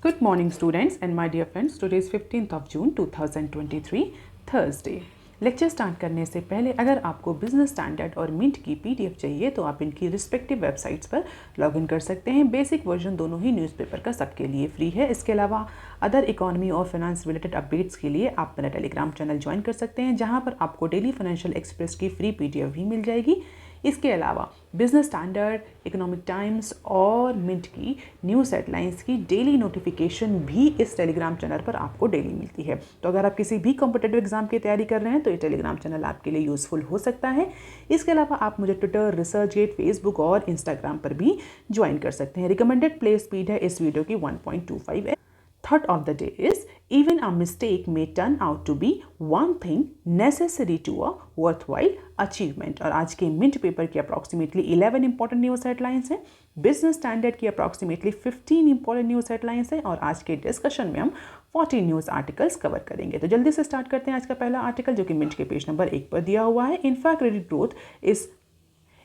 Good morning students and my dear friends, today is 15th of June 2023 Thursday। Lecture start करने से पहले अगर आपको बिजनेस स्टैंडर्ड और मिंट की पीडीएफ चाहिए तो आप इनकी रिस्पेक्टिव वेबसाइट्स पर लॉगिन कर सकते हैं। बेसिक वर्जन दोनों ही न्यूज़पेपर का सबके लिए फ्री है। इसके अलावा अदर इकोनॉमी और फाइनेंस रिलेटेड अपडेट्स के लिए आप मेरा टेलीग्राम चैनल ज्वाइन कर सकते हैं, जहां पर आपको डेली फाइनेंशियल एक्सप्रेस की फ्री पीडीएफ भी मिल जाएगी। इसके अलावा बिजनेस स्टैंडर्ड, इकोनॉमिक टाइम्स और मिंट की न्यूज़ हेडलाइंस की डेली नोटिफिकेशन भी इस टेलीग्राम चैनल पर आपको डेली मिलती है। तो अगर आप किसी भी कॉम्पिटिटिव एग्जाम की तैयारी कर रहे हैं तो ये टेलीग्राम चैनल आपके लिए यूजफुल हो सकता है। इसके अलावा आप मुझे ट्विटर, रिसर्चगेट, फेसबुक और इंस्टाग्राम पर भी ज्वाइन कर सकते हैं। रिकमेंडेड प्ले स्पीड है इस वीडियो की 1.25 है। Thought of the day is, even a mistake may turn out to be one thing necessary to a worthwhile achievement। और आज के मिंट पेपर की अप्रॉक्सीमेटली 11 इंपॉर्टेंट न्यूज़ हेडलाइंस हैं, बिजनेस स्टैंडर्ड की अप्रॉक्सीमेटली 15 इंपॉर्टेंट न्यूज़ हेडलाइंस हैं और आज के डिस्कशन में हम 40 न्यूज़ आर्टिकल्स कवर करेंगे। तो जल्दी से स्टार्ट करते हैं आज का पहला आर्टिकल, जो कि मिंट के पेज नंबर 1 पर दिया हुआ है। Infra credit growth is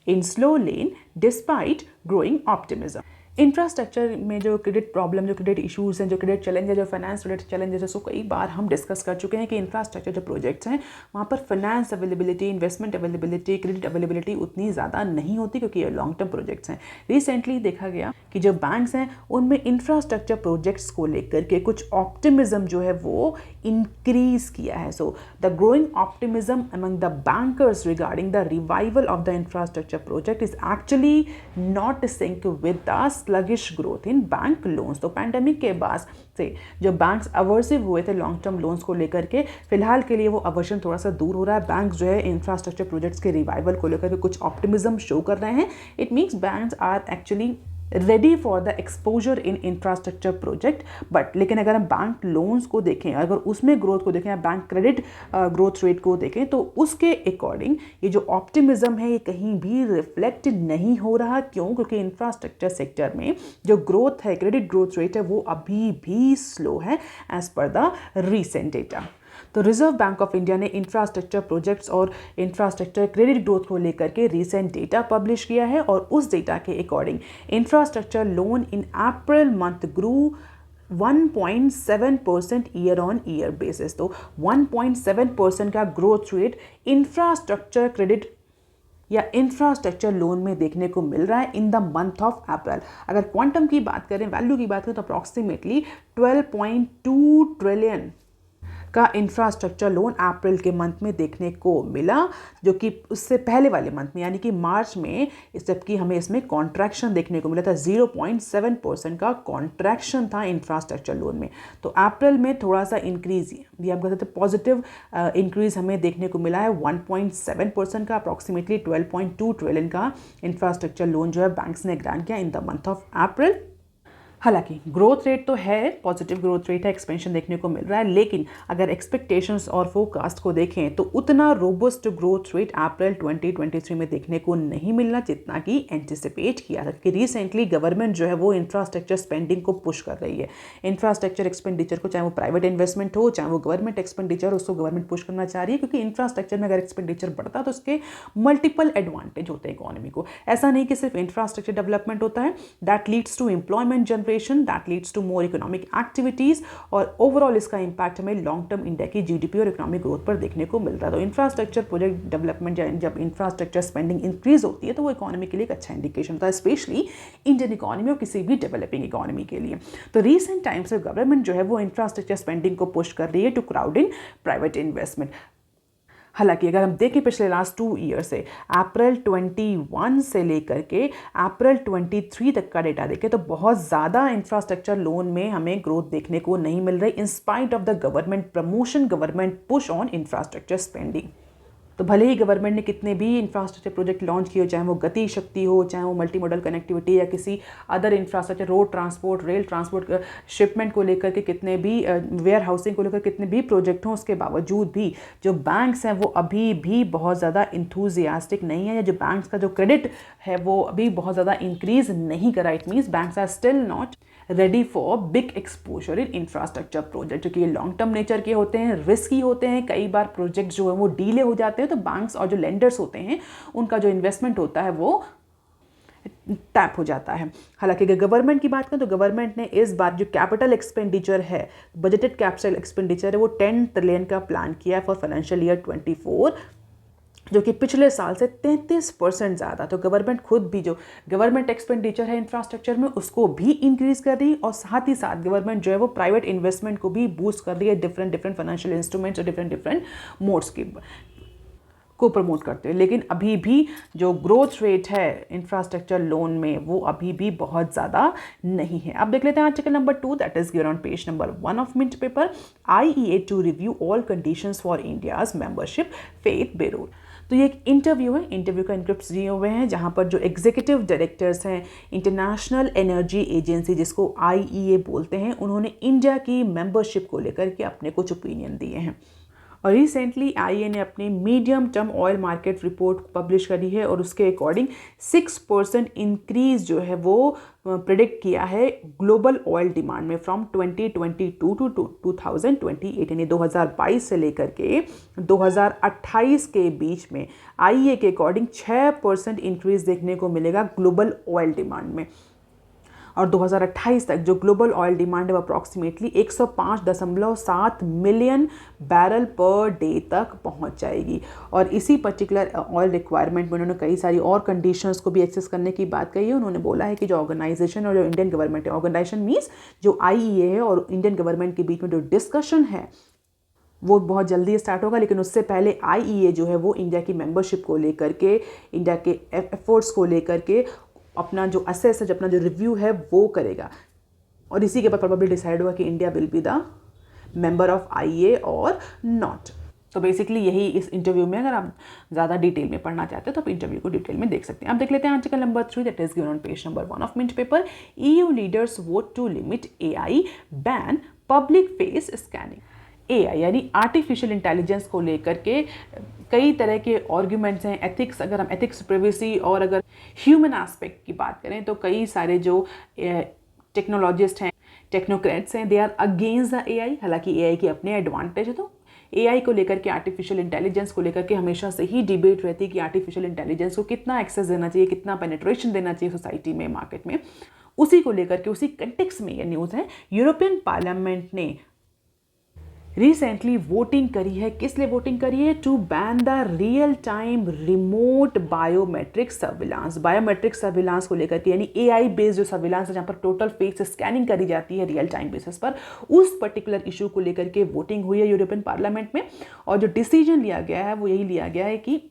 in slow lane despite growing optimism. Infrastructure में जो क्रेडिट प्रॉब्लम, जो क्रेडिट इश्यूज़ हैं, जो क्रेडिट चैलेंज है, जो फाइनेंस रिलेटेड चैलेंजेस है, सो कई बार हम डिस्कस कर चुके हैं कि इंफ्रास्ट्रक्चर जो प्रोजेक्ट्स हैं वहाँ पर finance availability, investment availability, credit availability उतनी ज़्यादा नहीं होती क्योंकि ये लॉन्ग टर्म प्रोजेक्ट्स हैं। रिसेंटली देखा गया कि जो बैंक्स हैं उनमें इंफ्रास्ट्रक्चर प्रोजेक्ट्स को लेकर के कुछ ऑप्टिमिज्म जो है वो इंक्रीज किया है। So the growing optimism among the bankers regarding the revival of the infrastructure project is actually not sync with the sluggish growth in bank loans. तो पैंडेमिक के बाद से जो बैंक्स अवर्सिव हुए थे लॉन्ग टर्म लोन्स को लेकर के, फिलहाल के लिए वो अवर्जन थोड़ा सा दूर हो रहा है। बैंक्स जो है इंफ्रास्ट्रक्चर प्रोजेक्ट्स के रिवाइवल को लेकर के कुछ ऑप्टिमिज्म शो कर रहे हैं। It means banks are actually ready for the exposure in infrastructure project. But लेकिन अगर हम बैंक लोन्स को देखें, अगर उसमें ग्रोथ को देखें या बैंक क्रेडिट ग्रोथ रेट को देखें, तो उसके अकॉर्डिंग ये जो ऑप्टिमिज्म है ये कहीं भी रिफ्लेक्ट नहीं हो रहा। क्यों? क्योंकि इंफ्रास्ट्रक्चर सेक्टर में जो ग्रोथ है, क्रेडिट ग्रोथ रेट है, वो अभी भी स्लो है as per the recent data. तो रिजर्व बैंक ऑफ इंडिया ने इंफ्रास्ट्रक्चर प्रोजेक्ट्स और इंफ्रास्ट्रक्चर क्रेडिट ग्रोथ को लेकर के रीसेंट डेटा पब्लिश किया है और उस डेटा के according infrastructure loan in April month grew 1.7% year on year basis. तो 1.7% का ग्रोथ रेट इंफ्रास्ट्रक्चर क्रेडिट या इंफ्रास्ट्रक्चर लोन में देखने को मिल रहा है in the month of April. अगर क्वांटम की बात करें, वैल्यू की बात करें, तो अप्रॉक्सीमेटली 12.2 ट्रिलियन का इंफ्रास्ट्रक्चर लोन अप्रैल के मंथ में देखने को मिला, जो कि उससे पहले वाले मंथ में यानी कि मार्च में जबकि हमें इसमें कॉन्ट्रैक्शन देखने को मिला था। 0.7% का कॉन्ट्रैक्शन था इंफ्रास्ट्रक्चर लोन में। तो अप्रैल में थोड़ा सा इंक्रीज, ये आप कह सकते हैं पॉजिटिव इंक्रीज हमें देखने को मिला है। 1.7% का अप्रॉक्सीमेटली 12.2 ट्रिलियन का इंफ्रास्ट्रक्चर लोन जो है बैंक्स ने ग्रांट किया इन द मंथ ऑफ अप्रैल। हालांकि ग्रोथ रेट तो है, पॉजिटिव ग्रोथ रेट है, एक्सपेंशन देखने को मिल रहा है, लेकिन अगर एक्सपेक्टेशंस और फोरकास्ट को देखें तो उतना रोबस्ट ग्रोथ रेट अप्रैल 2023 में देखने को नहीं मिलना जितना कि एंटिसिपेट किया था। कि रिसेंटली गवर्नमेंट जो है वो इंफ्रास्ट्रक्चर स्पेंडिंग को पुश कर रही है। इंफ्रास्ट्रक्चर एक्सपेंडिचर को, चाहे वो प्राइवेट इन्वेस्टमेंट हो चाहे वो गवर्नमेंट एक्सपेंडिचर, उसको गवर्नमेंट पुश करना चाह रही है क्योंकि इंफ्रास्ट्रक्चर में अगर एक्सपेंडिचर बढ़ता है तो उसके मल्टीपल एडवांटेज होते हैं इकोनॉमी को। ऐसा नहीं कि सिर्फ इंफ्रास्ट्रक्चर डेवलपमेंट होता है, that leads to employment generation, that leads to more economic activities और ओवरऑल इसका इंपैक्ट हमें लॉन्ग टर्म इंडिया की जीडीपी और इकोनॉमिक ग्रोथ पर देखने को मिल रहा है। तो इंफ्रास्ट्रक्चर प्रोजेक्ट डेवलपमेंट, जब इंफ्रास्ट्रक्चर स्पेंडिंग इंक्रीज होती है तो वो इकोनॉमी के लिए एक अच्छा इंडिकेशन होता है, स्पेशली इंडियन इकोनॉमी और किसी भी डेवलपिंग इकोनॉमी के लिए। तो रीसेंट टाइम्स में गवर्नमेंट जो है वो इंफ्रास्ट्रक्चर स्पेंडिंग को पुश कर रही है to crowd in private investment. हालांकि अगर हम देखें पिछले लास्ट 2 ईयर से, अप्रैल 21 से लेकर के अप्रैल 23 तक का डेटा देखें तो बहुत ज़्यादा इंफ्रास्ट्रक्चर लोन में हमें ग्रोथ देखने को नहीं मिल रही in spite of the government promotion, government push on infrastructure spending. तो भले ही गवर्नमेंट ने कितने भी इंफ्रास्ट्रक्चर प्रोजेक्ट लॉन्च किए हो, चाहे वो गति शक्ति हो, चाहे वो मल्टी मॉडल कनेक्टिविटी या किसी other infrastructure, road transport, rail transport, shipment को लेकर के कितने भी, वेयर हाउसिंग को लेकर कितने भी प्रोजेक्ट हों, उसके बावजूद भी जो बैंक्स हैं वो अभी भी बहुत ज़्यादा इंथुजियास्टिक नहीं है, या जो बैंक्स का जो क्रेडिट है वो अभी बहुत ज़्यादा इंक्रीज नहीं करा। It means banks are still not ready for big exposure in infrastructure project, जो कि ये लॉन्ग टर्म नेचर के होते हैं, रिस्की होते हैं, कई बार प्रोजेक्ट जो है वो डीले हो जाते हैं। तो बैंक्स और जो लेंडर्स होते हैं उनका जो इन्वेस्टमेंट होता है वो टैप हो जाता है। हालांकि अगर गवर्नमेंट की बात करें तो गवर्नमेंट ने इस बार जो कैपिटल एक्सपेंडिचर है, बजटेड कैपिटल एक्सपेंडिचर है, वो 10 ट्रिलियन का प्लान किया है फॉर फाइनेंशियल ईयर 24, जो कि पिछले साल से 33% ज़्यादा। तो गवर्नमेंट खुद भी जो गवर्नमेंट एक्सपेंडिचर है इंफ्रास्ट्रक्चर में उसको भी इंक्रीज़ कर रही है, और साथ ही साथ गवर्नमेंट जो है वो प्राइवेट इन्वेस्टमेंट को भी बूस्ट कर रही है डिफरेंट फाइनेंशियल इंस्ट्रूमेंट्स और डिफरेंट मोड्स को प्रमोट करते हैं। लेकिन अभी भी जो ग्रोथ रेट है इंफ्रास्ट्रक्चर लोन में वो अभी भी बहुत ज़्यादा नहीं है। अब देख लेते हैं article number 2 that is given on page number 1 of mint paper. IEA to review all conditions for India's membership Fatih Birol. तो ये एक इंटरव्यू है, इंटरव्यू का इनक्रिप्ट्स दिए हुए हैं जहाँ पर जो एग्जीक्यूटिव डायरेक्टर्स हैं इंटरनेशनल एनर्जी एजेंसी जिसको IEA बोलते हैं, उन्होंने इंडिया की मेंबरशिप को लेकर के अपने कुछ ओपिनियन दिए हैं। और रिसेंटली IEA ने अपनी medium term oil market report publish करी है और उसके अकॉर्डिंग 6% इंक्रीज जो है वो प्रिडिक्ट किया है ग्लोबल ऑयल डिमांड में फ्रॉम 2022 टू 2028, यानी 2022 से लेकर के 2028 के बीच में IEA के अकॉर्डिंग 6% इंक्रीज देखने को मिलेगा ग्लोबल ऑयल डिमांड में। और 2028 तक जो ग्लोबल ऑयल डिमांड है वो approximately 105.7 million barrel per day तक पहुंच जाएगी। और इसी पर्टिकुलर ऑयल रिक्वायरमेंट में उन्होंने कई सारी और कंडीशंस को भी एक्सेस करने की बात कही है। उन्होंने बोला है कि जो ऑर्गेनाइजेशन और जो इंडियन गवर्नमेंट है, ऑर्गेनाइजेशन मीन्स जो IEA है और इंडियन गवर्नमेंट के बीच में जो डिस्कशन है वो बहुत जल्दी स्टार्ट होगा, लेकिन उससे पहले IEA जो है वो इंडिया की मेंबरशिप को लेकर के, इंडिया के एफर्ट्स को लेकर के अपना जो असेस है, अपना जो रिव्यू है वो करेगा। और इसी के बाद प्रोबेबली डिसाइड होगा कि India will be the member of IEA और नॉट। तो बेसिकली यही इस इंटरव्यू में, अगर आप ज़्यादा डिटेल में पढ़ना चाहते हो तो आप इंटरव्यू को डिटेल में देख सकते हैं। आप देख लेते हैं article number 3 that is given on page number 1 of mint paper. EU leaders vote to limit AI ban public face scanning. AI यानी आर्टिफिशियल इंटेलिजेंस को लेकर के कई तरह के आर्ग्यूमेंट्स हैं। एथिक्स, अगर हम एथिक्स, प्रिवेसी और अगर ह्यूमन एस्पेक्ट की बात करें तो कई सारे जो टेक्नोलॉजिस्ट हैं, टेक्नोक्रेट्स हैं, they are against the AI। हालांकि AI के अपने एडवांटेज है। तो AI को लेकर के, आर्टिफिशियल इंटेलिजेंस को लेकर के हमेशा से ही डिबेट रहती है कि आर्टिफिशियल इंटेलिजेंस को कितना एक्सेस देना चाहिए, कितना पेनिट्रेशन देना चाहिए सोसाइटी में, मार्केट में। उसी को लेकर के, उसी कंटेक्स्ट में ये न्यूज़ है। यूरोपियन पार्लियामेंट ने रिसेंटली वोटिंग करी है। किस लिए वोटिंग करी है? To ban the real time remote biometric surveillance. Biometric surveillance को लेकर के, यानी AI बेस्ड जो सर्विलांस है जहाँ पर टोटल फेस स्कैनिंग करी जाती है रियल टाइम बेसिस पर, उस पर्टिकुलर इशू को लेकर के वोटिंग हुई है यूरोपियन पार्लियामेंट में। और जो डिसीजन लिया गया है वो यही लिया गया है कि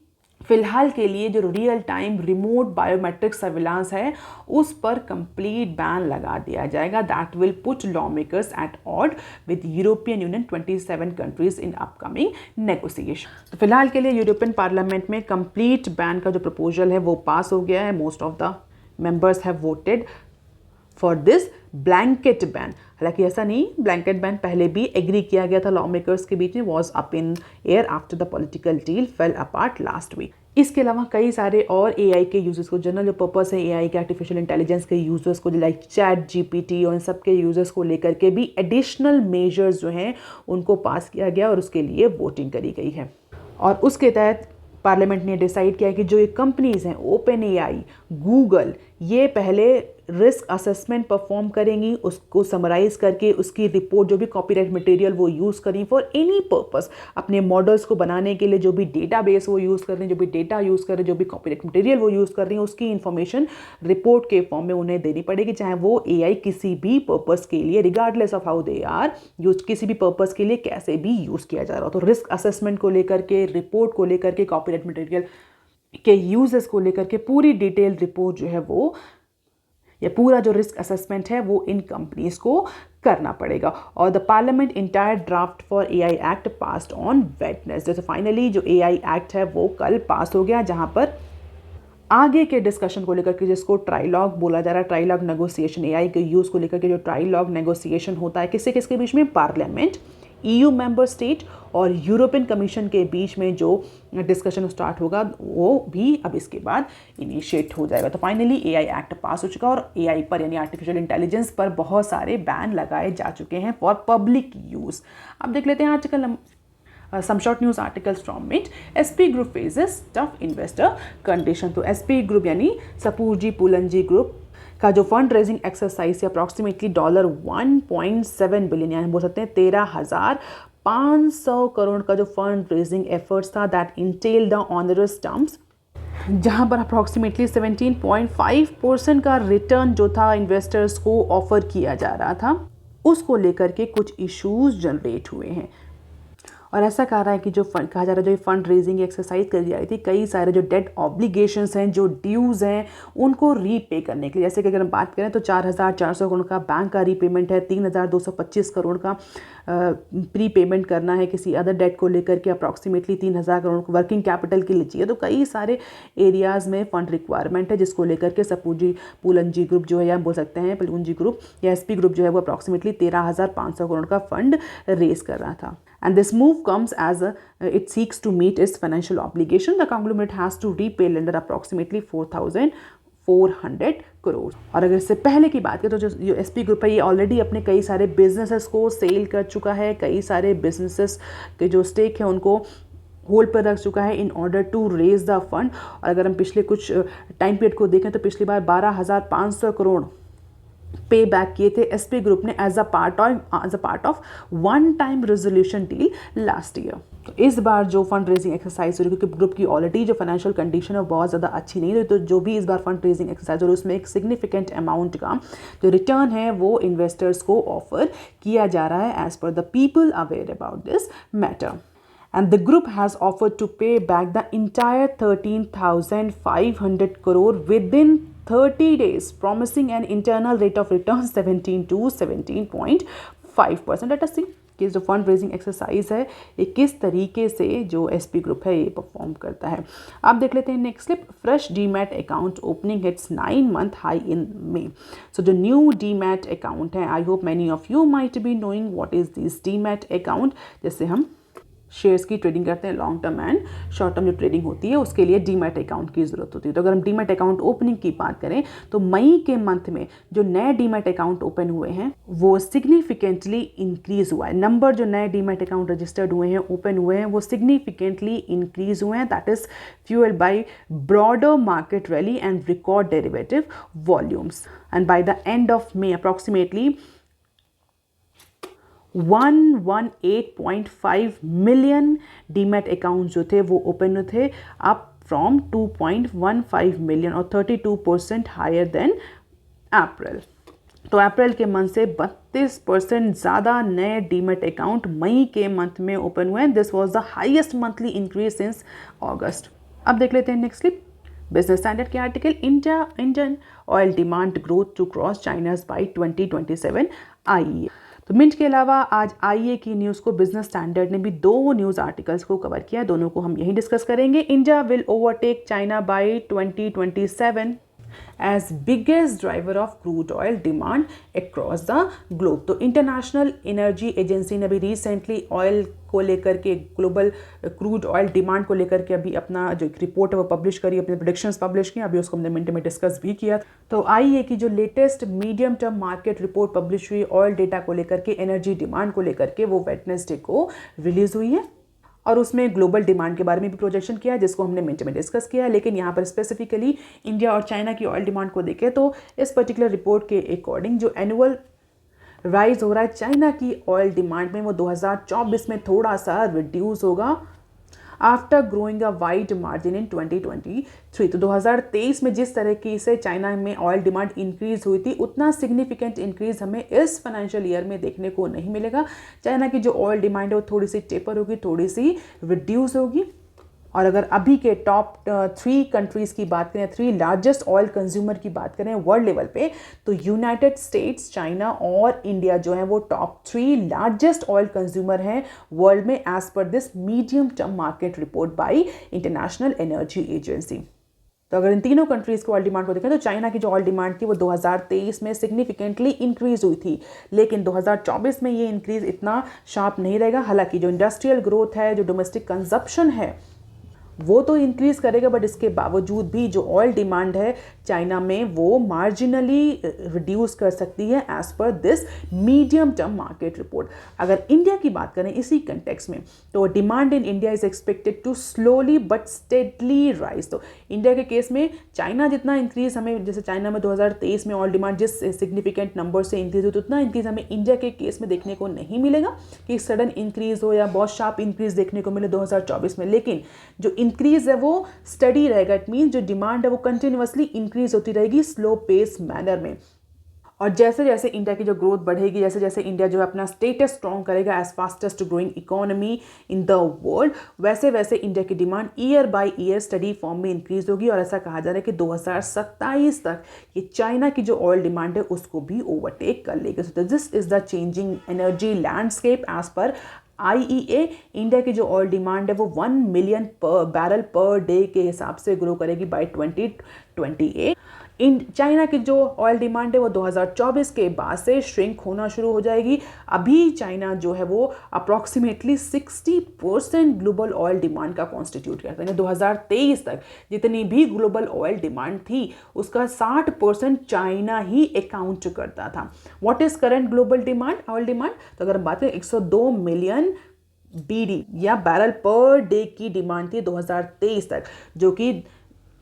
फिलहाल के लिए जो real time remote biometric surveillance है उस पर कंप्लीट बैन लगा दिया जाएगा। That will put law makers at odd with European Union 27 countries in upcoming negotiation. तो फिलहाल के लिए यूरोपियन पार्लियामेंट में कंप्लीट बैन का जो प्रपोजल है वो पास हो गया है। Most of the members have voted for this blanket ban. हालांकि ऐसा नहीं, ब्लैंकेट बैन पहले भी एग्री किया गया था लॉ मेकर्स के बीच में, was up in air after the political deal fell apart last week. इसके अलावा कई सारे और AI के यूजर्स को, जनरल जो पर्पस है AI के, आर्टिफिशियल इंटेलिजेंस के यूजर्स को, लाइक ChatGPT और इन सब के यूजर्स को लेकर के भी एडिशनल मेजर्स जो हैं उनको पास किया गया और उसके लिए वोटिंग करी गई है। और उसके तहत पार्लियामेंट ने डिसाइड किया कि जो ये कंपनीज हैं OpenAI, गूगल, ये पहले रिस्क असेसमेंट परफॉर्म करेंगी, उसको समराइज करके उसकी रिपोर्ट, जो भी कॉपीराइट मटेरियल वो यूज़ करें फॉर एनी पर्पस, अपने मॉडल्स को बनाने के लिए जो भी डेटाबेस वो यूज़ कर रहे हैं, जो भी डेटा यूज़ कर रहे हैं, जो भी कॉपीराइट मटेरियल वो यूज़ कर रही हैं, उसकी इन्फॉर्मेशन रिपोर्ट के फॉर्म में उन्हें देनी पड़ेगी, चाहे वो AI किसी भी पर्पस के लिए, regardless of how they are use, किसी भी पर्पस के लिए कैसे भी यूज़ किया जा रहा हो। तो रिस्क असेसमेंट को लेकर के, रिपोर्ट को लेकर के, कॉपीराइट मटेरियल के यूजेस को लेकर के पूरी डिटेल रिपोर्ट जो है वो, या पूरा जो रिस्क असेसमेंट है वो इन कंपनीज को करना पड़ेगा। और the parliament entire draft for AI act passed on Wednesday. तो फाइनली जो AI एक्ट है वो कल पास हो गया, जहां पर आगे के डिस्कशन को लेकर के, जिसको ट्राइलॉग बोला जा रहा है, ट्राइलॉग नेगोशिएशन, AI के यूज़ को लेकर के जो ट्राइलॉग नेगोशिएशन होता है किससे किसके बीच में, पार्लियामेंट, EU मेंबर स्टेट और यूरोपियन कमीशन के बीच में जो डिस्कशन स्टार्ट होगा वो भी अब इसके बाद इनिशिएट हो जाएगा। तो फाइनली AI एक्ट पास हो चुका और AI पर, यानी आर्टिफिशियल इंटेलिजेंस पर बहुत सारे बैन लगाए जा चुके हैं फॉर पब्लिक यूज़। अब देख लेते हैं some short news articles from Mint. SP Group faces tough investor condition. तो SP Group यानी सपूरजी पुलंजी ग्रुप का जो फंड रेजिंग एक्सरसाइज है अप्रॉक्सीमेटली $1.7 बिलियन यानी बोल सकते हैं 13,500 करोड़ का जो फंड रेजिंग एफर्ट्स था that Intel the onerous terms, जहां पर अप्रॉक्सीमेटली 17.5% का रिटर्न जो था इन्वेस्टर्स को ऑफर किया जा रहा था, उसको लेकर के कुछ इश्यूज जनरेट हुए हैं। और ऐसा कहा रहा है कि जो फंड कहा जा रहा है, जो फंड रेजिंग एक्सरसाइज करी जा रही थी, कई सारे जो डेट ऑब्लिगेशंस हैं, जो ड्यूज़ हैं, उनको रीपे करने के लिए, जैसे कि अगर हम बात करें तो 4,400 करोड़ का बैंक का रीपेमेंट है, 3,225 करोड़ का प्री पेमेंट करना है किसी अदर डेट को लेकर के, अप्रॉक्सीमेटली 3,000 करोड़ को वर्किंग कैपिटल के लिए चाहिए। तो कई सारे एरियाज़ में फंड रिक्वायरमेंट है, जिसको लेकर के सपूजी पुलंजी ग्रुप जो है, या बोल सकते हैं पुलंजी ग्रुप या SP ग्रुप जो है, वो अप्रॉक्सीमेटली 13,500 करोड़ का फंड रेज कर रहा था। And this move comes as it seeks to meet its financial obligation. The conglomerate has to repay lender approximately 4,400 crore. और अगर इससे पहले की बात करें तो जो SP ग्रुप है, ये ऑलरेडी अपने कई सारे बिजनेसेस को सेल कर चुका है, कई सारे बिजनेसेस के जो स्टेक है उनको होल्ड पर रख चुका है in order to raise the fund. और अगर हम पिछले कुछ टाइम पीरियड को देखें तो पिछली बार 12,500 करोड़ पे बैक किए थे SP ग्रुप ने as a part of one time resolution deal last year. तो इस बार जो फंड रेजिंग एक्सरसाइज हो रही है, क्योंकि ग्रुप की ऑलरेडी जो फाइनेंशियल कंडीशन है वो बहुत ज़्यादा अच्छी नहीं रही, तो जो भी इस बार फंड रेजिंग एक्सरसाइज हो रही है उसमें एक सिग्निफिकेंट अमाउंट का जो रिटर्न है वो इन्वेस्टर्स को ऑफर किया जा रहा है as per the people aware about this matter. And the group has offered to pay back the entire 13,500 crore within 30 days, promising an internal rate of return 17 to 17.5%. Let us see कि जो fund raising exercise है ये किस तरीके से जो SP group है ये परफॉर्म करता है। आप देख लेते हैं next clip. Fresh demat account opening hits 9-month high in May. So जो न्यू डीमैट अकाउंट है, I hope many of you might be knowing what is this demat account. जैसे हम शेयर्स की ट्रेडिंग करते हैं, long term and short term जो trading होती है उसके लिए डीमैट अकाउंट की ज़रूरत होती है। तो अगर हम डीमैट अकाउंट ओपनिंग की बात करें तो मई के मंथ में जो नए डीमैट अकाउंट ओपन हुए हैं वो सिग्निफिकेंटली इंक्रीज हुआ है। नंबर जो नए डीमैट अकाउंट रजिस्टर्ड हुए हैं, ओपन हुए हैं, वो सिग्निफिकेंटली इंक्रीज हुए हैं। That is fuelled by broader market rally and record derivative volumes. And by the end of May approximately 118.5 million demat account जो थे वो ओपन थे, अप फ्रॉम 2.15 मिलियन और 32% हायर देन अप्रैल। तो अप्रैल के मंथ से 32% ज़्यादा नए डीमैट अकाउंट मई के मंथ में ओपन हुए। This was the highest monthly increase since August. अब देख लेते हैं नेक्स्ट क्लिप। बिजनेस स्टैंडर्ड के article, Indian oil demand growth to cross China's by 2027 IEA। तो मिंट के अलावा आज IEA की न्यूज़ को बिजनेस स्टैंडर्ड ने भी 2 न्यूज़ आर्टिकल्स को कवर किया, दोनों को हम यहीं डिस्कस करेंगे। India will overtake China bye 2027 as biggest driver of crude oil demand across the globe। तो इंटरनेशनल एनर्जी एजेंसी ने भी रिसेंटली ऑयल को लेकर के, ग्लोबल क्रूड ऑयल डिमांड को लेकर के अभी अपना जो एक रिपोर्ट है वो पब्लिश करी, अपने प्रेडिक्शंस पब्लिश किए, अभी उसको हमने मिनट में डिस्कस भी किया। तो IEA की जो latest medium term market report publish हुई ऑयल डेटा को लेकर के, एनर्जी डिमांड को लेकर के, वो वेडनेसडे को रिलीज हुई है और उसमें ग्लोबल डिमांड के बारे में भी प्रोजेक्शन किया है जिसको हमने मिनट में डिस्कस किया है। लेकिन यहाँ पर स्पेसिफिकली इंडिया और चाइना की ऑयल डिमांड को देखें तो इस पर्टिकुलर रिपोर्ट के अकॉर्डिंग जो एनुअल राइज हो रहा है चाइना की ऑयल डिमांड में वो 2024 में थोड़ा सा रिड्यूस होगा after growing a wide margin in 2023। तो 2023 में जिस तरीके से चाइना में ऑयल डिमांड इंक्रीज हुई थी उतना सिग्निफिकेंट इंक्रीज हमें इस फाइनेंशियल ईयर में देखने को नहीं मिलेगा। चाइना की जो ऑयल डिमांड है वो थोड़ी सी टेपर होगी, थोड़ी सी रिड्यूस होगी। और अगर अभी के टॉप 3 कंट्रीज़ की बात करें, 3 लार्जेस्ट ऑयल कंज्यूमर की बात करें वर्ल्ड लेवल पे, तो यूनाइटेड स्टेट्स, चाइना और इंडिया जो है वो टॉप 3 लार्जेस्ट ऑयल कंज्यूमर हैं वर्ल्ड में as per this medium term market report by International Energy Agency. तो अगर इन तीनों कंट्रीज़ की ऑयल डिमांड को देखें तो चाइना की जो ऑयल डिमांड थी वो 2023 में सिग्निफिकेंटली इंक्रीज हुई थी, लेकिन 2024 में ये इंक्रीज इतना शार्प नहीं रहेगा। हालांकि जो इंडस्ट्रियल ग्रोथ है, जो डोमेस्टिक कंजप्शन है, वो तो इंक्रीज़ करेगा, बट इसके बावजूद भी जो ऑयल डिमांड है चाइना में वो मार्जिनली रिड्यूस कर सकती है as per this medium term market report. अगर इंडिया की बात करें इसी कंटेक्स्ट में, तो demand in India is expected to slowly but steadily rise. तो इंडिया के केस में चाइना जितना इंक्रीज हमें, जैसे चाइना में 2023 में ऑयल डिमांड जिस सिग्निफिकेंट नंबर से इंक्रीज हुई, उतना इंक्रीज हमें इंडिया के केस में देखने को नहीं मिलेगा कि सडन इंक्रीज हो या बहुत शार्प इंक्रीज देखने को मिले 2024 में। लेकिन जो इंक्रीज है वो स्टडी रहेगा। इट मीन जो डिमांड है वो कंटिन्यूअसली इंक्रीज होती रहेगी स्लो पेस मैनर में। और जैसे जैसे इंडिया की जो ग्रोथ बढ़ेगी, जैसे जैसे इंडिया जो है अपना स्टेटस स्ट्रॉन्ग करेगा as fastest growing economy in the world, वैसे वैसे इंडिया की demand year by year study form में इंक्रीज होगी। और ऐसा कहा जा रहा है कि 2027 तक ये चाइना की जो ऑयल डिमांड है उसको भी ओवरटेक कर लेगी। So this is the changing energy landscape as per IEA। India की जो ऑयल डिमांड है वो 1 मिलियन बैरल पर डे के हिसाब से ग्रो करेगी बाय 2028। चाइना की जो ऑयल डिमांड है वो 2024 के बाद से श्रिंक होना शुरू हो जाएगी। अभी चाइना जो है वो अप्रॉक्सीमेटली 60% ग्लोबल ऑयल डिमांड का कॉन्स्टिट्यूट करता है। 2023 तक जितनी भी ग्लोबल ऑयल डिमांड थी उसका 60% चाइना ही अकाउंट करता था। What is current global demand, oil demand? तो अगर हम बात करें 102 मिलियन BD या बैरल पर डे की डिमांड थी 2023 तक, जो कि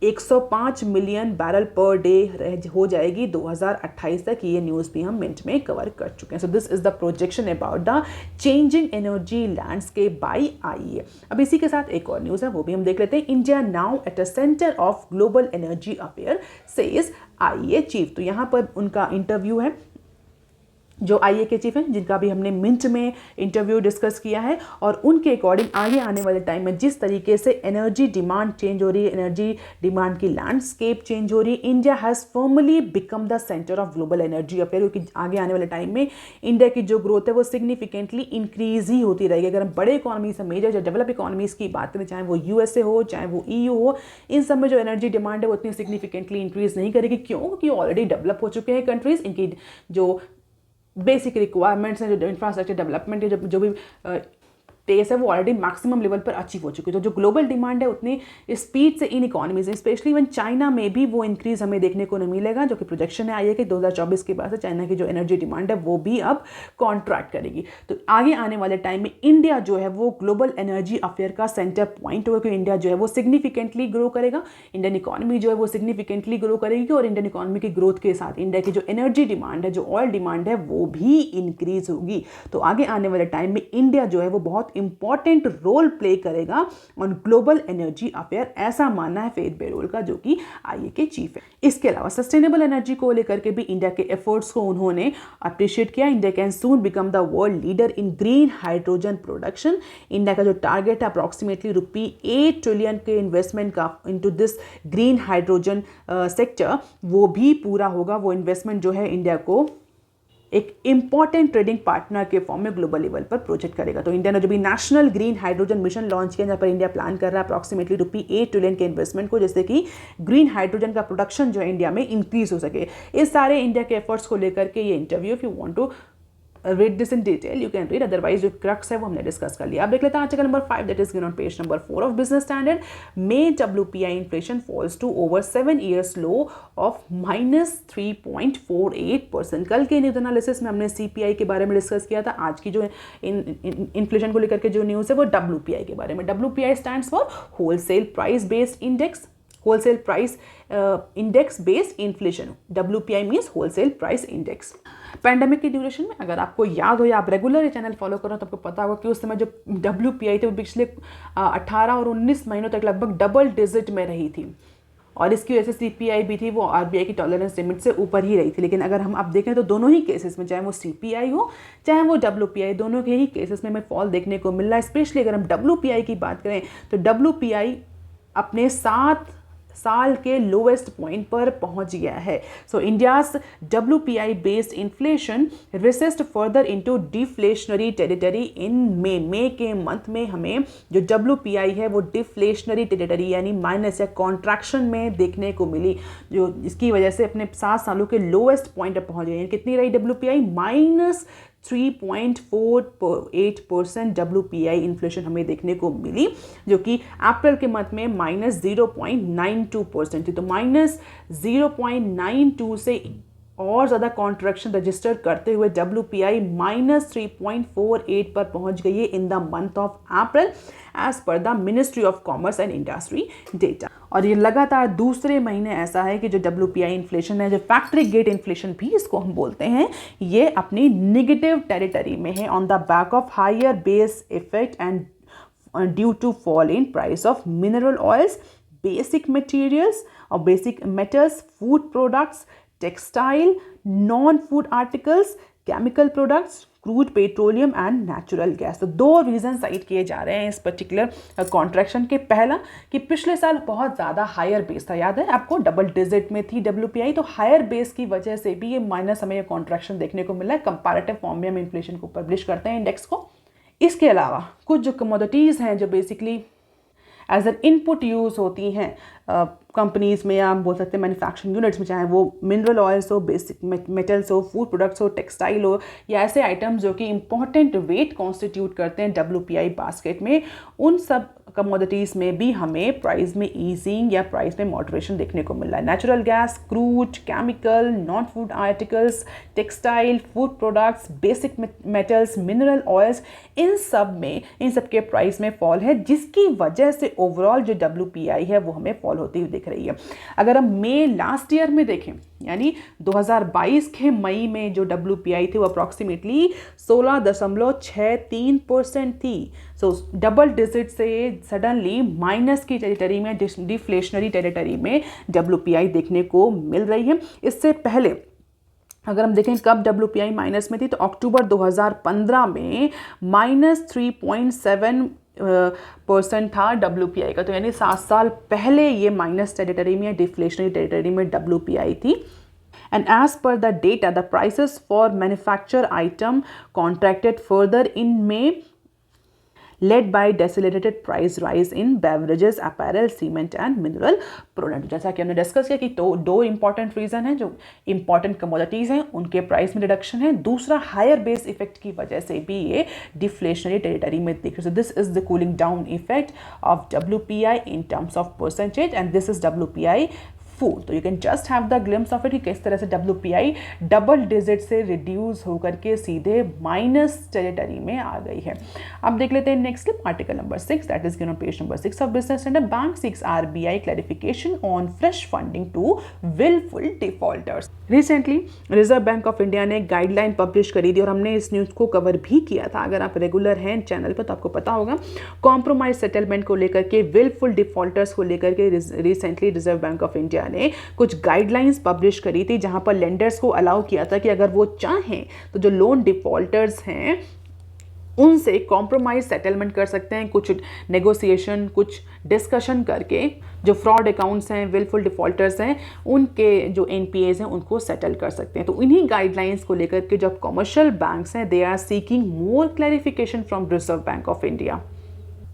105 मिलियन बैरल पर डे हो जाएगी 2028 तक। ये न्यूज़ भी हम मिनट में कवर कर चुके हैं। So this is the projection about the changing energy landscape by IEA। अब इसी के साथ एक और न्यूज़ है, वो भी हम देख लेते हैं। India now at a centre of global energy affair says IEA chief. तो यहाँ पर उनका इंटरव्यू है, जो IEA के चीफ हैं जिनका भी हमने मिंट में इंटरव्यू डिस्कस किया है। और उनके अकॉर्डिंग आगे आने वाले टाइम में जिस तरीके से एनर्जी डिमांड चेंज हो रही है, एनर्जी डिमांड की लैंडस्केप चेंज हो रही है, India has formally become the centre of global energy affair. क्योंकि आगे आने वाले टाइम में इंडिया की जो ग्रोथ है वो सिग्निफिकेंटली इंक्रीज ही होती रहेगी। अगर हम बड़े इकॉनमीज से, मेजर जो डेवलप इकॉनमीज़ की बात करें, चाहे वो USA हो चाहे वो EU हो, इन सब में जो एनर्जी डिमांड है वो इतनी सिग्निफिकेंटली इंक्रीज नहीं करेगी। क्यों? क्योंकि ऑलरेडी डेवलप हो चुके हैं कंट्रीज, इनकी जो बेसिक रिक्वायरमेंट्स हैं, जो इंफ्रास्ट्रक्चर डेवलपमेंट है, जो भी पेस है वो ऑलरेडी मैक्सिमम लेवल पर अचीव हो चुकी है। तो जो ग्लोबल डिमांड है उतनी स्पीड से इन इकोनॉमीज में, स्पेशली इवन चाइना में भी वो इंक्रीज हमें देखने को नहीं मिलेगा, जो कि प्रोजेक्शन है IEA कि 2024 के बाद से चाइना की जो एनर्जी डिमांड है वो भी अब कॉन्ट्रैक्ट करेगी। तो आगे आने वाले टाइम में इंडिया जो है वो ग्लोबल एनर्जी अफेयर का सेंटर पॉइंट होगा, क्योंकि इंडिया जो है वो सिग्निफिकेंटली ग्रो करेगा, इंडियन इकोनॉमी जो है वो सिग्निफिकेंटली ग्रो करेगी। और इंडियन इकोनॉमी की ग्रोथ के साथ इंडिया की जो एनर्जी डिमांड है, जो ऑयल डिमांड है, वो भी इंक्रीज होगी। तो आगे आने वाले टाइम में इंडिया जो है वो बहुत इंपॉर्टेंट रोल प्ले करेगा ऑन ग्लोबल एनर्जी अफेयर, ऐसा मानना है फेथ बेरोल का, जो कि IEA के चीफ है। इसके अलावा सस्टेनेबल एनर्जी को लेकर के भी इंडिया के एफर्ट्स को उन्होंने अप्रिशिएट किया। India can soon become the world leader in green hydrogen production. India का जो टारगेट है अप्रॉक्सीमेटली ₹8 ट्रिलियन के इन्वेस्टमेंट का into this green hydrogen sector, वो भी पूरा होगा। वो इन्वेस्टमेंट जो है इंडिया को एक इंपॉर्टेंट ट्रेडिंग पार्टनर के फॉर्म में ग्लोबल लेवल पर प्रोजेक्ट करेगा। तो इंडिया ने जो भी national green hydrogen mission launch किया, जहाँ पर इंडिया प्लान कर रहा है अप्रॉक्सीमेटली ₹8 ट्रिलियन के इन्वेस्टमेंट को, जिससे कि ग्रीन हाइड्रोजन का प्रोडक्शन जो है इंडिया में इंक्रीज हो सके। इस सारे इंडिया के एफर्ट्स को लेकर के ये interview, if you want to read this in detail you can read, otherwise जो क्रक्स है वो हमने डिस्कस कर लिया। अब देख लेते हैं article number 5 that is given on page number 4 of business standard. May WPI inflation falls to over 7 years low of -3.48%। कल के न्यूज़ एनालिसिस में हमने CPI के बारे में डिस्कस किया था। आज की जो इन्फ्लेशन को लेकर के जो न्यूज़ है वो WPI के बारे में। WPI stands for wholesale price based index, wholesale price index based inflation. WPI means wholesale price index. Pandemic की ड्यूरेशन में अगर आपको याद हो या आप रेगुलर चैनल फॉलो करो तो आपको पता होगा कि उस समय जो WPI थे वो पिछले 18 और 19 महीनों तक लगभग डबल डिजिट में रही थी। और इसकी वजह से CPI भी थी वो RBI की टॉलरेंस लिमिट से ऊपर ही रही थी। लेकिन अगर हम अब देखें तो दोनों ही केसेस में, चाहे वो CPI हो चाहे वो WPI, दोनों के ही केसेस में हमें फॉल देखने को मिल रहा है। स्पेशली अगर हम WPI की बात करें तो WPI अपने 7 साल के लोएस्ट पॉइंट पर पहुंच गया है। So India's WPI based inflation recessed further into deflationary territory in May के मंथ में हमें जो WPI है वो डिफ्लेशनरी टेरिटरी यानी माइनस या कॉन्ट्रैक्शन में देखने को मिली, जो इसकी वजह से अपने 7 सालों के लोएस्ट पॉइंट पर पहुंच गई। कितनी रही WPI? 3.48% WPI इन्फ्लेशन हमें देखने को मिली, जो कि अप्रैल के मंथ में -0.92% थी। तो -0.92 से और ज़्यादा कॉन्ट्रैक्शन रजिस्टर करते हुए WPI -3.48 पर पहुंच गई है in the month of April as per the ministry of commerce and industry data. और ये लगातार दूसरे महीने ऐसा है कि जो WPI इन्फ्लेशन है, जो फैक्ट्री गेट इन्फ्लेशन भी इसको हम बोलते हैं, ये अपनी निगेटिव टेरिटरी में है on the back of higher base effect and due to fall in price of mineral oils, basic materials और basic metals, food products, textile, non food articles, chemical products, crude petroleum and natural gas. तो दो reason site किए जा रहे हैं इस particular contraction के। पहला कि पिछले साल बहुत ज़्यादा हायर बेस था, याद है आपको, डबल डिजिट में थी WPI, तो हायर बेस की वजह से भी ये माइनस हमें ये कॉन्ट्रैक्शन देखने को मिला है। कंपैरेटिव फॉर्म में हम इन्फ्लेशन को पब्लिश करते हैं इंडेक्स को। इसके अलावा कुछ जो कमोडिटीज़ हैं जो basically as an input use होती हैं कंपनीज़ में, या हम बोल सकते हैं मैन्युफैक्चरिंग यूनिट्स में, चाहे वो मिनरल ऑयल्स हो, बेसिक मेटल्स हो, फूड प्रोडक्ट्स हो, टेक्सटाइल हो, या ऐसे आइटम्स जो कि इंपॉर्टेंट वेट कॉन्स्टिट्यूट करते हैं WPI बास्केट में, उन सब कमोडिटीज़ में भी हमें प्राइस में ईजिंग या प्राइस में मॉडरेशन देखने को मिल रहा है। Natural gas, crude, chemical, non food articles, textile, food products, basic metals, mineral oils, इन सब के प्राइस में फॉल है, जिसकी वजह से ओवरऑल जो WPI है वो हमें फॉल होती हुई दिख रही है। अगर हम मई लास्ट ईयर में देखें, यानी 2022 के मई में जो WPI थी वो अप्रॉक्सीमेटली 16.63% थी। सो डबल डिजिट से सडनली माइनस की टेरिटरी में, डिफ्लेशनरी टेरिटरी में WPI देखने को मिल रही है। इससे पहले अगर हम देखें कब WPI माइनस में थी, तो अक्टूबर 2015 में -3.7% था WPI का। तो यानी 7 साल पहले ये माइनस टेरिटरी में, डिफ्लेशनरी टेरिटरी में WPI थी। And as per the data, the prices for manufactured item contracted further in May, led by decelerated price rise in beverages, apparel, cement and mineral product। जैसा कि हमने discuss किया कि दो important reason है, जो इंपॉर्टेंट कमोडिटीज हैं उनके प्राइस में रिडक्शन है। दूसरा हायर बेस इफेक्ट की वजह से भी ये डिफ्लेशनरी टेरिटरी में दिख रही है। This is the cooling down effect of WPI in terms of percentage, and this is WPI food. तो you can just have the glimpse of it कि किस तरह से WPI डबल डिजिट से रिड्यूस होकर के सीधे माइनस टेरिटरी में आ गई है। अब देख लेते हैं next clip, article number 6, that is given on page number 6 of business standard. Bank seeks RBI clarification on fresh funding to wilful defaulters. Recently reserve bank of India ने गाइडलाइन पब्लिश करी थी और हमने इस न्यूज़ को cover भी किया था। अगर आप रेगुलर हैं चैनल पर तो आपको पता होगा, कॉम्प्रोमाइज सेटलमेंट को लेकर के, विलफुल डिफॉल्टर्स को लेकर के recently reserve bank of India ने कुछ गाइडलाइंस पब्लिश करी थी, जहां पर लेंडर्स को अलाउ किया था कि अगर वो चाहें तो जो लोन डिफॉल्टर्स हैं उनसे कॉम्प्रोमाइज सेटलमेंट कर सकते हैं, कुछ नेगोशिएशन, कुछ डिस्कशन करके जो फ्रॉड अकाउंट्स हैं, विलफुल डिफॉल्टर्स हैं, उनके जो NPAs हैं उनको सेटल कर सकते हैं। तो इन्हीं गाइडलाइंस को लेकर के जो कमर्शियल बैंक्स हैं, they are seeking more clarification from reserve bank of India.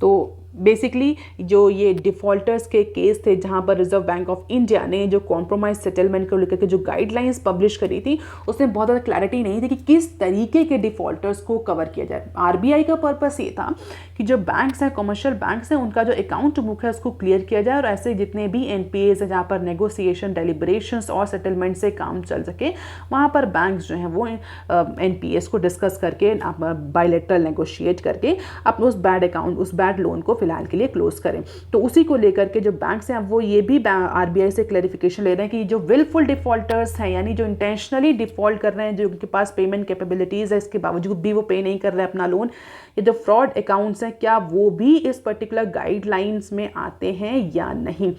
तो बेसिकली जो ये डिफ़ॉल्टर्स के केस थे, जहाँ पर रिजर्व बैंक ऑफ इंडिया ने जो कॉम्प्रोमाइज सेटलमेंट को लेकर के जो गाइडलाइंस पब्लिश करी थी, उसमें बहुत ज़्यादा क्लैरिटी नहीं थी कि किस तरीके के डिफ़ॉल्टर्स को कवर किया जाए। RBI का पर्पस ये था कि जो बैंक्स हैं, कमर्शियल बैंक्स हैं, उनका जो अकाउंट बुक है उसको क्लियर किया जाए और ऐसे जितने भी NPAs हैं जहाँ पर नेगोशिएशन, डेलिब्रेशंस और सेटलमेंट से काम चल सके, वहाँ पर बैंक्स जो हैं वो NPAs को डिस्कस करके, बायलैटरल नेगोशिएट करके अपने उस बैड अकाउंट, उस बैड लोन को फिलहाल के लिए क्लोज करें। तो उसी को लेकर के जो बैंक्स हैं अब वो ये भी RBI से क्लैरिफिकेशन ले रहे हैं कि जो विलफुल डिफॉल्टर्स हैं, यानी जो इंटेंशनली डिफॉल्ट कर रहे हैं, जो उनके पास पेमेंट कैपेबिलिटीज़ है, इसके बावजूद भी वो पे नहीं कर रहे हैं अपना लोन, ये जो फ्रॉड अकाउंट्स हैं, क्या वो भी इस पर्टिकुलर गाइडलाइंस में आते हैं या नहीं।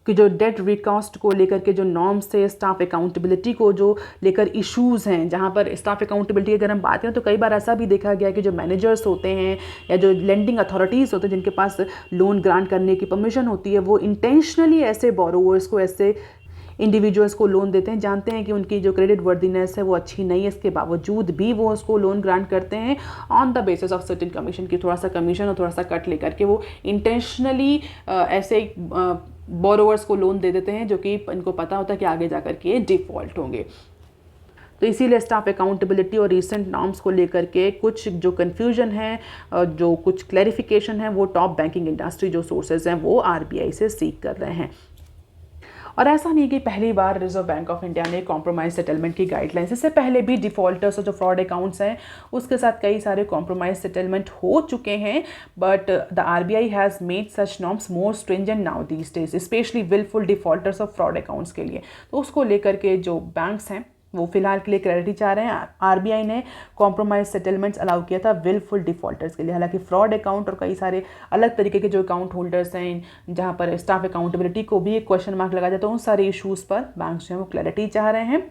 कि जो डेट रिकास्ट को लेकर के जो नॉर्म्स थे, स्टाफ अकाउंटेबिलिटी को जो लेकर इश्यूज़ हैं, जहाँ पर स्टाफ अकाउंटेबिलिटी अगर हम बात करें तो कई बार ऐसा भी देखा गया कि जो मैनेजर्स होते हैं या जो लेंडिंग अथॉरिटीज़ होते हैं जिनके पास लोन ग्रांट करने की परमिशन होती है, वो इंटेंशनली ऐसे बोरोवर्स को, ऐसे इंडिविजुअल्स को लोन देते हैं, जानते हैं कि उनकी जो क्रेडिट वर्दीनेस है वो अच्छी नहीं है, इसके बावजूद भी वो उसको लोन ग्रांट करते हैं on the basis of certain commission की, थोड़ा सा कमीशन और थोड़ा सा कट लेकर के वो इंटेंशनली ऐसे बोरोवर्स को लोन दे देते हैं जो कि इनको पता होता है कि आगे जाकर के डिफ़ॉल्ट होंगे। तो इसीलिए स्टाफ अकाउंटेबिलिटी और रीसेंट नॉर्म्स को लेकर के कुछ जो कन्फ्यूजन है, जो कुछ क्लैरिफिकेशन है, वो टॉप बैंकिंग इंडस्ट्री जो सोर्सेज हैं वो आरबीआई से सीख कर रहे हैं। और ऐसा नहीं कि पहली बार रिजर्व बैंक ऑफ इंडिया ने कॉम्प्रोमाइज सेटलमेंट की गाइडलाइंस, इससे पहले भी डिफॉल्टर्स और जो फ्रॉड अकाउंट्स हैं उसके साथ कई सारे कॉम्प्रोमाइज सेटलमेंट हो चुके हैं, but the RBI has made such norms more stringent now these days, specially wilful defaulters और फ्रॉड अकाउंट्स के लिए। तो उसको लेकर के जो बैंक्स हैं वो फिलहाल के लिए क्लैरिटी चाह रहे हैं। आरबीआई ने कॉम्प्रोमाइज सेटलमेंट्स अलाउ किया था विलफुल डिफॉल्टर्स के लिए, हालांकि फ्रॉड अकाउंट और कई सारे अलग तरीके के जो अकाउंट होल्डर्स हैं जहां पर स्टाफ अकाउंटेबिलिटी को भी एक क्वेश्चन मार्क लगाया जाता है, उन सारे इश्यूज़ पर बैंक जो है वो क्लैरिटी चाह रहे हैं।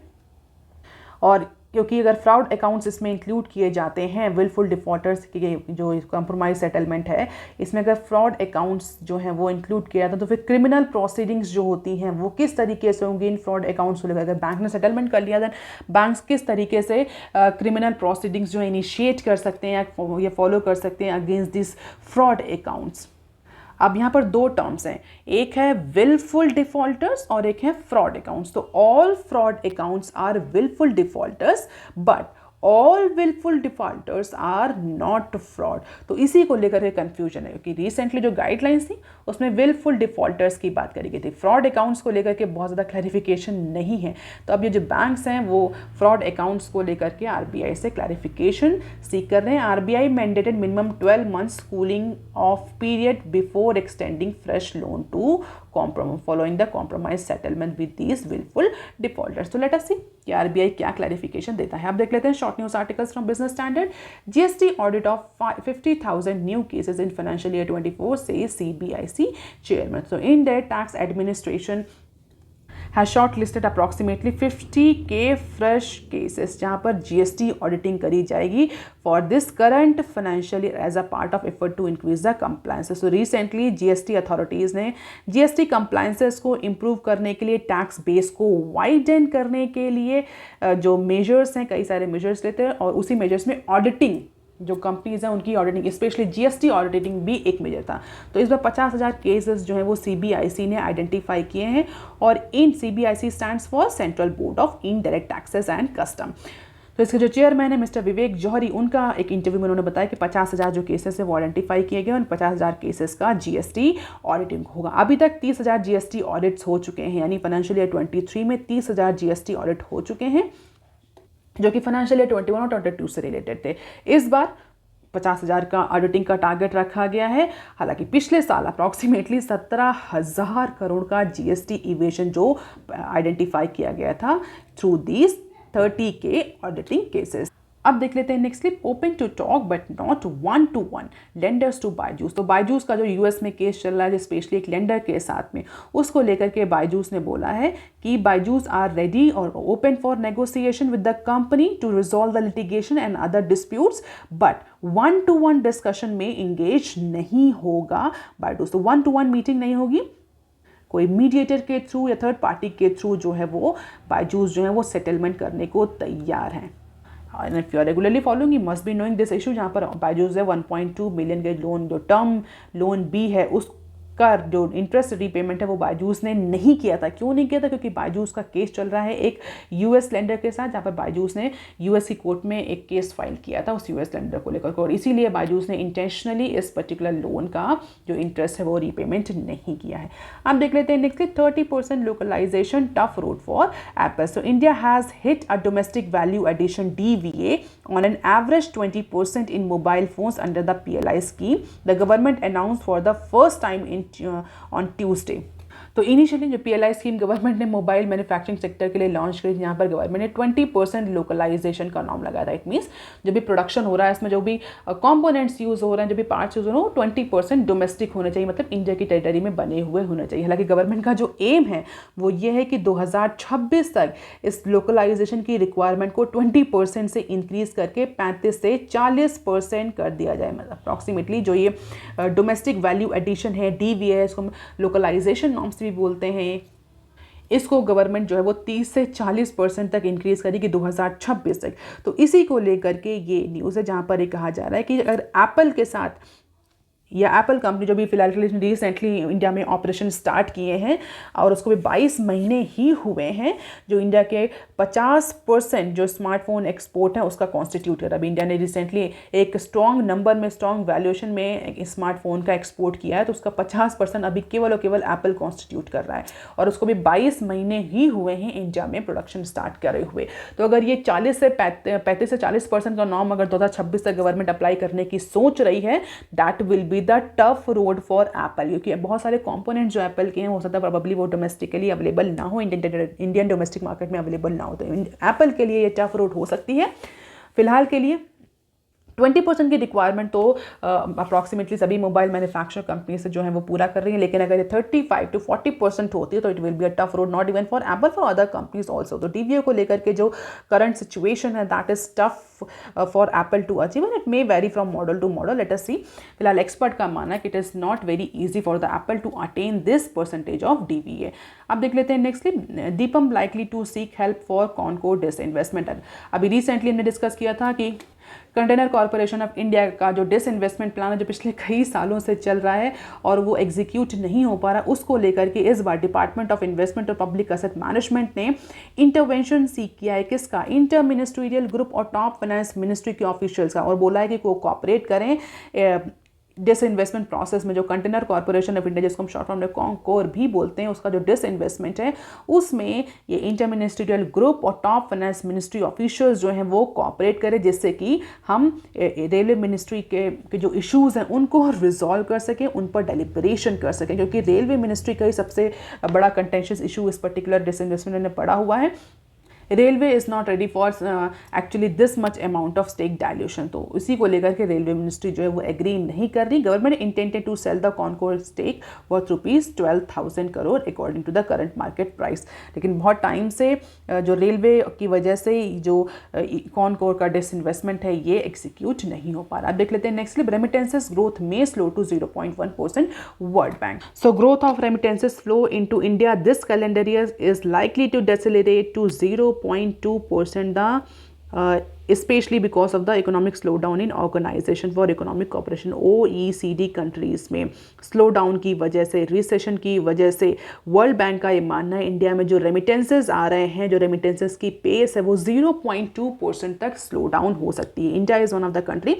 और क्योंकि अगर फ्रॉड अकाउंट्स इसमें इंक्लूड किए जाते हैं, विलफुल डिफॉल्टर्स के जो कॉम्प्रोमाइज सेटलमेंट है, इसमें अगर फ्रॉड अकाउंट्स जो हैं वो इंक्लूड किया जाता है तो फिर क्रिमिनल प्रोसीडिंग्स जो होती हैं वो किस तरीके से होंगी इन फ्रॉड अकाउंट्स को लेकर। अगर बैंक ने सेटलमेंट कर लिया देन बैंक्स किस तरीके से क्रिमिनल प्रोसीडिंग्स जो है इनिशिएट कर सकते हैं या फॉलो कर सकते हैं अगेंस्ट दिस फ्रॉड अकाउंट्स। अब यहाँ पर दो टर्म्स हैं, एक है विलफुल डिफॉल्टर्स और एक है फ्रॉड अकाउंट्स। तो all fraud accounts are wilful defaulters but all wilful defaulters are not fraud. तो इसी को लेकर के कंफ्यूजन है, क्योंकि रिसेंटली जो गाइडलाइंस थी उसमें विलफुल डिफॉल्टर्स की बात करी गई थी, फ्रॉड अकाउंट्स को लेकर के बहुत ज़्यादा क्लैरिफिकेशन नहीं है। तो अब ये जो बैंक्स हैं वो फ्रॉड अकाउंट्स को लेकर के आरबीआई से क्लैरिफिकेशन सीख कर रहे हैं। RBI mandated minimum 12 months cooling off period before extending fresh loan to following the compromise settlement with these willful defaulters। तो लेट अस सी कि आरबीआई क्या क्लैरिफिकेशन देता है। अब देख लेते हैं short news articles from business standard. GST audit of 50,000 new cases in financial year 24 से CBIC chairman. So indirect tax administration has shortlisted approximately 50K fresh cases जहाँ पर जीएसटी ऑडिटिंग करी जाएगी for this current financial year as a part of effort to increase the compliances। So recently GST authorities ने GST compliances को improve करने के लिए, tax base को वाइडन करने के लिए जो मेजर्स हैं, कई सारे मेजर्स लेते हैं, और उसी मेजर्स में ऑडिटिंग जो कंपनीज हैं उनकी ऑडिटिंग, स्पेशली जीएसटी ऑडिटिंग भी एक मेजर था। तो इस बार 50,000 केसेस जो हैं वो सीबीआईसी ने आइडेंटिफाई किए हैं, और इन CBIC stands for central board of indirect taxes and custom. तो इसके जो चेयरमैन है मिस्टर विवेक जौहरी, उनका एक इंटरव्यू में उन्होंने बताया कि 50,000 जो केसेस है वो आइडेंटिफाई किए गए और 50,000 केसेस का जीएसटी ऑडिटिंग होगा। अभी तक 30,000 जीएसटी ऑडिट्स हो चुके हैं, यानी फाइनेंशियल ईयर 23 में 30,000 जीएसटी ऑडिट हो चुके हैं, जो कि फाइनेंशियल ईयर 21 और 22 से रिलेटेड थे। इस बार 50,000 का ऑडिटिंग का टारगेट रखा गया है। हालांकि पिछले साल अप्रॉक्सीमेटली 17,000 करोड़ का जीएसटी इवेशन जो आइडेंटिफाई किया गया था through these 30K auditing cases. अब देख लेते हैं next clip. Open to talk but not 1-to-1 lenders to Byju's. तो बायजूस का जो यूएस में केस चल रहा है, स्पेशली एक लेंडर के साथ में, उसको लेकर के बायजूस ने बोला है कि बायजूस आर रेडी और open for negotiation with the company to resolve the litigation and other disputes, but 1-to-1 discussion में इंगेज नहीं होगा बायजूस। तो 1-to-1 मीटिंग नहीं होगी, कोई मीडिएटर के थ्रू या थर्ड पार्टी के थ्रू जो है वो बायजूस जो है वो सेटलमेंट करने को तैयार हैं। And if you are regularly following, you must be knowing this issue, जहाँ पर बायजूस है 1.2 मिलियन के लोन, जो टर्म लोन बी है उसका जो इंटरेस्ट रीपेमेंट है वो बायजूस ने नहीं किया था। क्यों नहीं किया था? क्योंकि बायजूस का केस चल रहा है एक यूएस लेंडर के साथ, जहाँ पर बायजूस ने यूएस की कोर्ट में एक केस फाइल किया था उस यूएस लेंडर को लेकर, और इसीलिए बायजूस ने इंटेंशनली इस पर्टिकुलर लोन का जो इंटरेस्ट है वो रीपेमेंट नहीं किया है। अब देख लेते हैं next 30% localisation tough road for Apple. So India has hit a domestic value addition DVA on an average 20% in mobile phones under the PLI scheme, the government announced for the first time on Tuesday। तो initially जो PLI scheme government ने mobile manufacturing sector के लिए launch करी थी, यहाँ पर government ने 20% लोकलाइजेशन का नॉर्म लगाया था। इट मीन्स जो भी प्रोडक्शन हो रहा है, इसमें जो भी कंपोनेंट्स यूज़ हो रहे हैं, जो भी पार्ट्स यूज़ हो रहे हैं, वो 20% डोमेस्टिक होने चाहिए, मतलब इंडिया की टेरिटरी में बने हुए होने चाहिए। हालांकि गवर्नमेंट का जो एम है वो ये है कि 2026 तक इस लोकलाइजेशन की रिक्वायरमेंट को 20% से इंक्रीज़ करके 35 से 40% कर दिया जाए। मतलब अप्रॉक्सीमेटली जो ये डोमेस्टिक वैल्यू एडिशन है DVA है, इसको लोकलाइजेशन नॉर्म्स भी बोलते हैं, इसको गवर्नमेंट जो है वो 30 से 40% तक इंक्रीज़ करेगी 2026 तक। तो इसी को लेकर के ये न्यूज़ है, जहाँ पर ये कहा जा रहा है कि अगर एप्पल के साथ या एप्पल कंपनी जो भी फिलहाल रिसेंटली इंडिया में ऑपरेशन स्टार्ट किए हैं और उसको भी 22 महीने ही हुए हैं, जो इंडिया के 50% जो स्मार्टफोन एक्सपोर्ट है उसका कॉन्स्टिट्यूट कर। अभी इंडिया ने रिसेंटली एक स्ट्रॉन्ग नंबर में, स्ट्रॉन्ग वैल्यूएशन में स्मार्टफोन का एक्सपोर्ट किया है, तो उसका 50% अभी केवल और केवल एप्पल कॉन्स्टिट्यूट कर रहा है और उसको भी 22 महीने ही हुए हैं इंडिया में प्रोडक्शन स्टार्ट करे हुए। तो अगर ये 35 से 40% का नॉर्म अगर 2026 तक गवर्नमेंट अप्लाई करने की सोच रही है, that will be the tough road for Apple, क्योंकि बहुत सारे कंपोनेंट जो एप्पल के हैं हो सकता है प्रोबेबली वो डोमेस्टिकली अवेलेबल ना हो, इंडियन डोमेस्टिक मार्केट में अवेलेबल ना हो, तो एप्पल के लिए ये टफ रोड हो सकती है। फिलहाल के लिए 20% की रिक्वायरमेंट तो अप्रॉक्सीमेटली सभी मोबाइल मैन्युफैक्चर कंपनी से जो है वो पूरा कर रही है, लेकिन अगर ये 35 to 40% होती है तो it will be a tough road, not even for Apple, for other companies also. तो टीवीओ को लेकर के जो करंट सिचुएशन है that is tough for Apple to achieve and it may vary from model to model, let us see. फिलहाल expert का मानना है कि it is not very easy for the Apple to attain this percentage of DVA. अब देख लेते हैं nextly, Deepam likely to seek help for CONCOR disinvestment. अभी रिसेंटली हमने डिस्कस किया था कि कंटेनर कॉरपोरेशन ऑफ इंडिया का जो डिसइन्वेस्टमेंट प्लान है जो पिछले कई सालों से चल रहा है और वो एग्जीक्यूट नहीं हो पा रहा, उसको लेकर के इस बार डिपार्टमेंट ऑफ इन्वेस्टमेंट और पब्लिक एसेट मैनेजमेंट ने इंटरवेंशन सीख किया है। किसका? इंटर मिनिस्ट्रियल ग्रुप और टॉप फाइनेंस मिनिस्ट्री के ऑफिशियल्स का, और बोला है कि वो कोऑपरेट करें डिसइन्वेस्टमेंट प्रोसेस में। जो कंटेनर कॉरपोरेशन ऑफ इंडिया, जिसको हम शॉर्ट फॉर्म में कॉन्कोर भी बोलते हैं, उसका जो डिसइन्वेस्टमेंट है उसमें ये इंटर मिनिस्ट्रियल ग्रुप और टॉप फाइनेंस मिनिस्ट्री ऑफिशियल्स जो हैं वो कोऑपरेट करें, जिससे कि हम रेलवे मिनिस्ट्री के जो इश्यूज़ हैं उनको रिजॉल्व कर सकें, उन पर डेलिब्रेशन कर सकें, क्योंकि रेलवे मिनिस्ट्री का ही सबसे बड़ा कंटेंशियस इशू इस पर्टिकुलर डिसइन्वेस्टमेंट में पड़ा हुआ है। Railway is not ready for actually this much amount of stake dilution, तो इसी को लेकर के रेलवे मिनिस्ट्री जो है वो एग्री नहीं कर रही। Government intended to sell the CONCOR stake worth ₹12,000 crore according to the current market price, लेकिन बहुत टाइम से जो रेलवे की वजह से जो कॉनकोर का डिसइन्वेस्टमेंट है ये एग्जीक्यूट नहीं हो पा रहा। अब देख लेते हैं नेक्स्टली, रेमिटेंसेस ग्रोथ में slow to 0.1%, world bank. So growth of remittances flow into India this calendar year is likely to decelerate to 0.2%, especially because of the economic slowdown in Organization for Economic Cooperation OECD countries में slow down की वजह से, recession की वजह से world bank का ये मानना है इंडिया में जो रेमिटेंसेज आ रहे हैं, जो रेमिटेंसेज की पेस है वो 0.2% तक स्लो डाउन हो सकती है। India is one of the country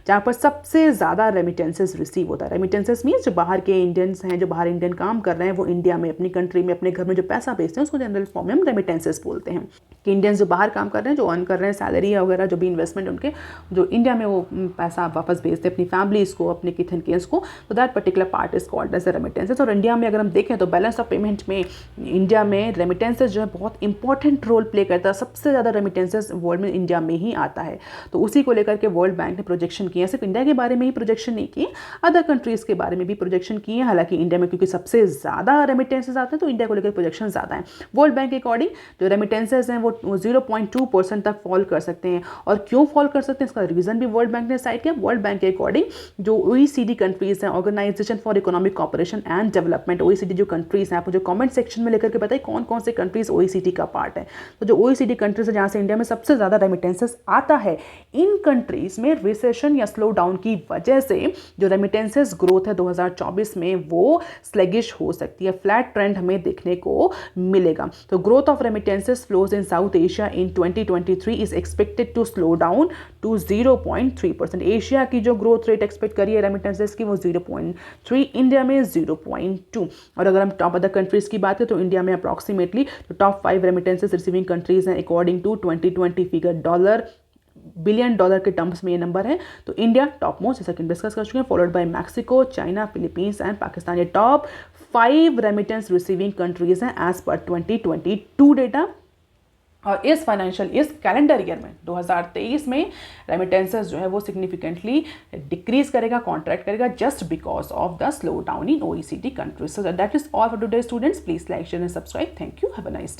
जहाँ पर सबसे ज़्यादा रेमिटेंसेज रिसीव होता है। रेमिटेंसेज मीन्स जो बाहर के इंडियंस हैं, जो बाहर इंडियन काम कर रहे हैं, वो इंडिया में अपनी कंट्री में अपने घर में जो पैसा भेजते हैं उसको जनरल फॉर्म में हम रेमिटेंसेज बोलते हैं। कि इंडियंस जो बाहर काम कर रहे हैं, जो अर्न कर रहे हैं सैलरी वगैरह, जो भी इन्वेस्टमेंट उनके, जो इंडिया में वो पैसा वापस भेजते हैं अपनी फैमिलीज़ को, अपने किथ एंड केयर्स को, तो that particular part is called as remittances. और इंडिया में अगर हम देखें तो बैलेंस ऑफ पेमेंट में इंडिया में रेमिटेंसेज जो है बहुत इंपॉर्टेंट रोल प्ले करता है। सबसे ज़्यादा रेमिटेंसेज वर्ल्ड में इंडिया में ही आता है। तो उसी को लेकर के वर्ल्ड बैंक ने प्रोजेक्शन किया, सिर्फ इंडिया के बारे में ही प्रोजेक्शन नहीं किए, अदर कंट्रीज़ के बारे में भी प्रोजेक्शन किए। हालांकि इंडिया में क्योंकि सबसे ज़्यादा रेमिटेंसेज आते हैं तो इंडिया को लेकर प्रोजेक्शन ज़्यादा है। वर्ल्ड बैंक के अकॉर्डिंग जो रेमिटेंसेज हैं वो 0.2% तक फॉल कर सकते हैं। और क्यों फॉल कर सकते हैं इसका रीज़न भी वर्ल्ड बैंक ने साइड किया। वर्ल्ड बैंक के अकॉर्डिंग जो OECD कंट्रीज़ हैं, organisation for economic cooperation and development, OECD जो कंट्रीज़ हैं, आपको जो कमेंट सेक्शन में लेकर के बताइए कौन कौन से कंट्रीज़ OECD का पार्ट है। तो जो OECD कंट्रीज़ है जहाँ से इंडिया में सबसे ज़्यादा रेमिटेंसेस आता है, इन कंट्रीज़ में रिसेशन या स्लो डाउन की वजह से जो रेमिटेंसेस ग्रोथ है 2024 में वो स्लेगिश हो सकती है। फ्लैट ट्रेंड हमें देखने को मिलेगा। तो growth of remittances flows in south Asia in 2023 is expected to slow down to 0.3%। Asia की जो ग्रोथ रेट एक्सपेक्ट करिए रेमिटेंसेस की वो 0.3, इंडिया में 0.2। और अगर हम टॉप अदर कंट्रीज़ की बात करें तो इंडिया में अप्रॉक्सीमेटली जो टॉप 5 रेमिटेंसेस रिसीविंग कंट्रीज़ हैं according to 2020 figure billion dollar के टर्म्स में ये नंबर है। तो इंडिया टॉप मोस्ट, जैसा कि डिस्कस कर चुके हैं, followed by Mexico, China, Philippines and Pakistan. ये टॉप 5 रेमिटेंस रिसीविंग कंट्रीज़ हैं एज पर 2022 डेटा। और इस कैलेंडर ईयर में 2023 में रेमिटेंसेस जो है वो सिग्निफिकेंटली डिक्रीज करेगा, कॉन्ट्रैक्ट करेगा, just because of the slow down in OECD countries. So that is all for today students. Please like, share and subscribe. Thank you, have a nice day.